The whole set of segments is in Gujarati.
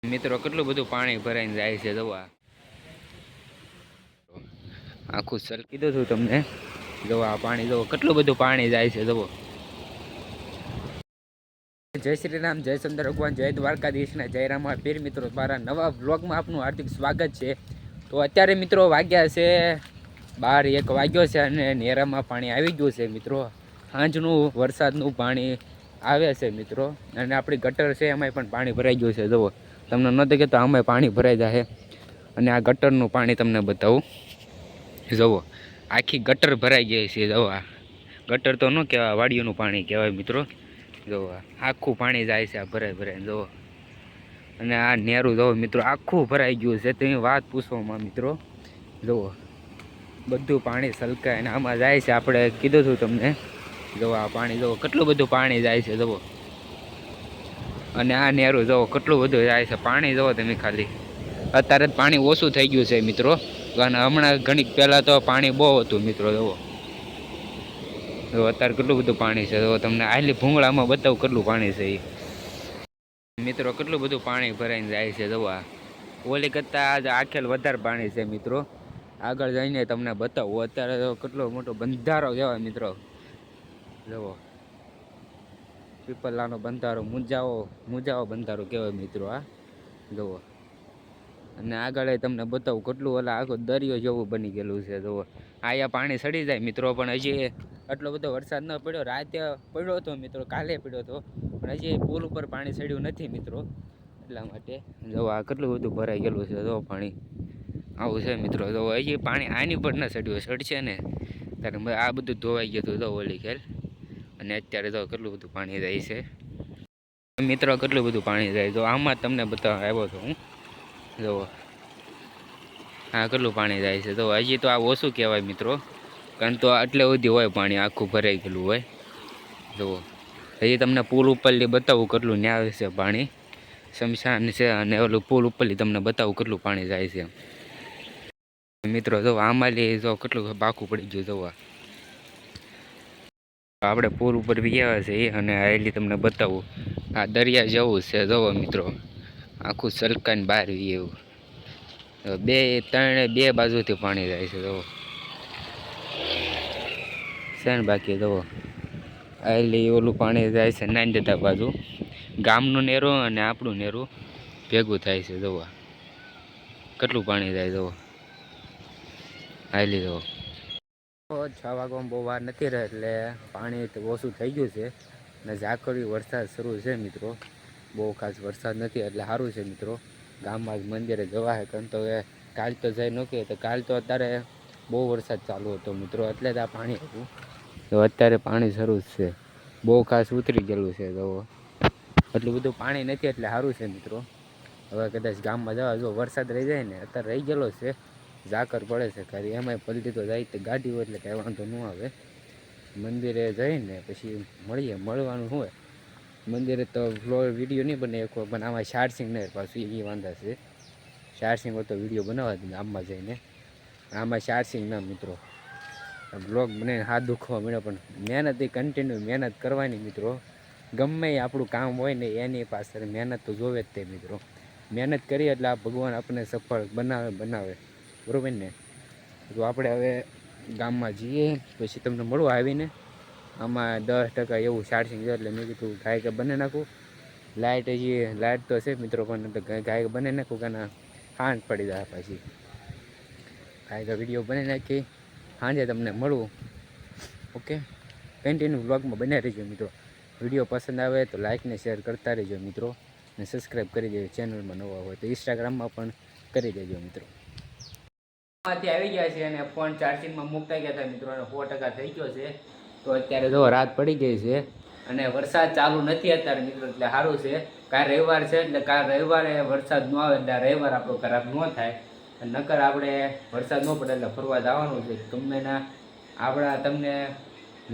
મિત્રો કેટલું બધું પાણી ભરાઈને જાય છે જોવા આખું સર કીધું હતું તમને જોવા પાણી જોવો કેટલું બધું પાણી જાય છે જોવો જય શ્રી રામ જય સુંદર ભગવાન જય દ્વારકાધીશના જય રામા પીર મિત્રો મારા નવા વ્લોગમાં આપનું હાર્દિક સ્વાગત છે। તો અત્યારે મિત્રો વાગ્યા છે 12-1 વાગ્યો છે અને નેરામાં પાણી આવી ગયું છે મિત્રો। સાંજનું વરસાદનું પાણી આવે છે મિત્રો અને આપણી ગટર છે એમાંય પણ પાણી ભરાઈ ગયું છે જુઓ તમને નહોતું કહેતો આમાંય પાણી ભરાઈ જાય અને આ ગટરનું પાણી તમને બતાવું જુઓ આખી ગટર ભરાઈ ગઈ છે જુઓ ગટર તો ન કહેવાય વાડીઓનું પાણી કહેવાય મિત્રો જુઓ આખું પાણી જાય છે આ ભરાઈ ભરાઈને જુઓ અને આ નેરું જુઓ મિત્રો આખું ભરાઈ ગયું છે તેની વાત પૂછવામાં મિત્રો જુઓ બધું પાણી છલકાય અને આમાં જાય છે આપણે કીધું હતું તમને જુઓ આ પાણી જુઓ કેટલું બધું પાણી જાય છે જુઓ અને આ નેરું જુઓ કેટલું બધું જાય છે પાણી જુઓ તમે ખાલી અત્યારે પાણી ઓછું થઈ ગયું છે મિત્રો અને હમણાં ઘણી પહેલાં તો પાણી બહુ હતું મિત્રો જુઓ અત્યારે કેટલું બધું પાણી છે તો તમને આટલી ભૂંગળામાં બતાવું કેટલું પાણી છે એ મિત્રો કેટલું બધું પાણી ભરાઈને જાય છે જુઓ ઓલી કરતાં આજ આખેલ વધારે પાણી છે મિત્રો આગળ જઈને તમને બતાવું અત્યારે તો કેટલો મોટો બંધારો કહેવાય મિત્રો જુઓ પીપલાનો બંધારો મુંજાવો બંધારો કહેવાય મિત્રો આ જુઓ અને આગળ તમને બતાવું કેટલું ઓલા આખો દરિયો જેવું બની ગયેલું છે જુઓ અહીંયા પાણી સડી જાય મિત્રો પણ હજી આટલો બધો વરસાદ ન પડ્યો રાતે પડ્યો હતો મિત્રો કાલે પડ્યો હતો પણ હજી પુલ ઉપર પાણી સડ્યું નથી મિત્રો એટલા માટે જુઓ આ કેટલું બધું ભરાઈ ગયેલું છે જુઓ પાણી આવું છે મિત્રો જુઓ હજી પાણી આની પર ન સડ્યું સડશે ને ત્યારે આ બધું ધોવાઈ ગયું હતું જુઓ ઓલી ખેલ અને અત્યારે તો કેટલું બધું પાણી જાય છે મિત્રો કેટલું બધું પાણી જાય તો આમાં તમને બતાવવા આવ્યો હતો હું જુઓ હા કેટલું પાણી જાય છે તો હજી તો આ ઓછું કહેવાય મિત્રો કારણ તો આટલે સુધી હોય પાણી આખું ભરાઈ ગયેલું હોય જુઓ હજી તમને પુલ ઉપરથી બતાવું કેટલું ન્યાય છે પાણી શમશાન છે અને ઓલું પુલ ઉપરથી તમને બતાવું કેટલું પાણી જાય છે મિત્રો જો આમાંથી જો કેટલું બાકું પડી ગયું જોવા આપણે પુલ ઉપર ગયા છે અને આટલી તમને બતાવું આ દરિયા જેવું છે જોવો મિત્રો આખું સલકાઈને બહાર એવું બે બાજુથી પાણી જાય છે જુઓ છે ને બાકી જુઓ આટલી ઓલું પાણી જાય છે નાંદતા બાજુ ગામનું નેરું અને આપણું નેરું ભેગું થાય છે જુઓ કેટલું પાણી જાય જુઓ આટલી જુઓ 6 વાગ્યામાં બહુ વાર નથી રહે એટલે પાણી ઓછું થઈ ગયું છે અને ઝાકળી વરસાદ શરૂ છે મિત્રો બહુ ખાસ વરસાદ નથી એટલે સારું છે મિત્રો ગામમાં જ મંદિરે જવા છે કારણ તો એ કાલ તો જઈ નહોતી તો કાલ તો અત્યારે બહુ વરસાદ ચાલુ હતો મિત્રો એટલે જ આ પાણી હતું તો અત્યારે પાણી શરૂ જ છે બહુ ખાસ ઉતરી ગયેલું છે તો એટલું બધું પાણી નથી એટલે સારું છે મિત્રો હવે કદાચ ગામમાં જવા જો વરસાદ રહી જાય ને અત્યારે રહી ગયેલો છે ઝાકર પડે છે ખાલી એમાંય પલટી તો જાય તો ગાડી હોય એટલે કાંઈ વાંધો ન આવે મંદિરે જઈને પછી મળવાનું હોય મંદિરે તો વિડીયો નહીં બને એક પણ આમાં ચાર્જિંગ નહીં પાછું એ વાંધા છે ચાર્જિંગ હોય તો વિડીયો બનાવવા દે ગામમાં જઈને આમાં ચાર્જિંગ ના મિત્રો બ્લોગ બને હાથ દુખવા મળ્યો પણ મહેનત એ કન્ટિન્યુ મહેનત કરવાની મિત્રો ગમે આપણું કામ હોય ને એની પાછળ મહેનત તો જોવે જ તે મિત્રો મહેનત કરીએ એટલે આ ભગવાન આપણને સફળ બનાવે બરાબર ને તો આપણે હવે ગામમાં જઈએ પછી તમને મળવા આવીને આમાં 10% એવું ચાર્જિંગ છે એટલે મેં કીધું ગાય બને નાખું લાઇટ તો છે મિત્રો પણ ગાય બને નાખું કે ના હાંજ પડી જાય પછી ગાય વિડીયો બની નાખી સાંજે તમને મળવું ઓકે કન્ટિન્યુ બ્લોગમાં બન્યા રહેજો મિત્રો વિડીયો પસંદ આવે તો લાઇક ને શેર કરતા રહેજો મિત્રો અને સબસ્ક્રાઈબ કરી દેજો ચેનલમાં નવા હોય તો ઇન્સ્ટાગ્રામમાં પણ કરી દેજો મિત્રો માંથી આવી ગયા છે અને ફોન ચાર્જિંગમાં મૂકતા ગયા હતા મિત્રો અને 100% થઈ ગયો છે તો અત્યારે જો રાત પડી ગઈ છે અને વરસાદ ચાલુ નથી અત્યારે મિત્રો એટલે સારું છે કાલ રવિવાર છે એટલે કાલ રવિવારે વરસાદ ન આવે એટલે રવિવાર આપણો ખરાબ ન થાય નકર આપણે વરસાદ ન પડે એટલે ફરવા જવાનું છે ગમે ના આપણા તમને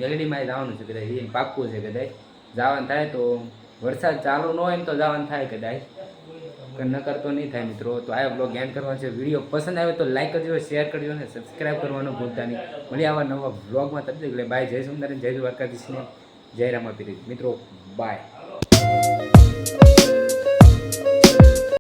વેલડીમાં જવાનું છે કદાચ એ પાક્કું છે કદાચ જવાનું થાય તો વરસાદ ચાલુ ન હોય ને તો જવાનું થાય કદાચ નકર તો નહીં થાય મિત્રો તો આ બ્લોગ એન્ડ કરવાનો છે વિડીયો પસંદ આવે તો લાઈક કરજો શેર કરજો અને સબસ્ક્રાઈબ કરવાનું ભૂલતા નહીં મળી આવા નવા બ્લોગમાં તબ તક બાય જય સુંદર જય દ્વારકાધીશને જય રામાપીર મિત્રો બાય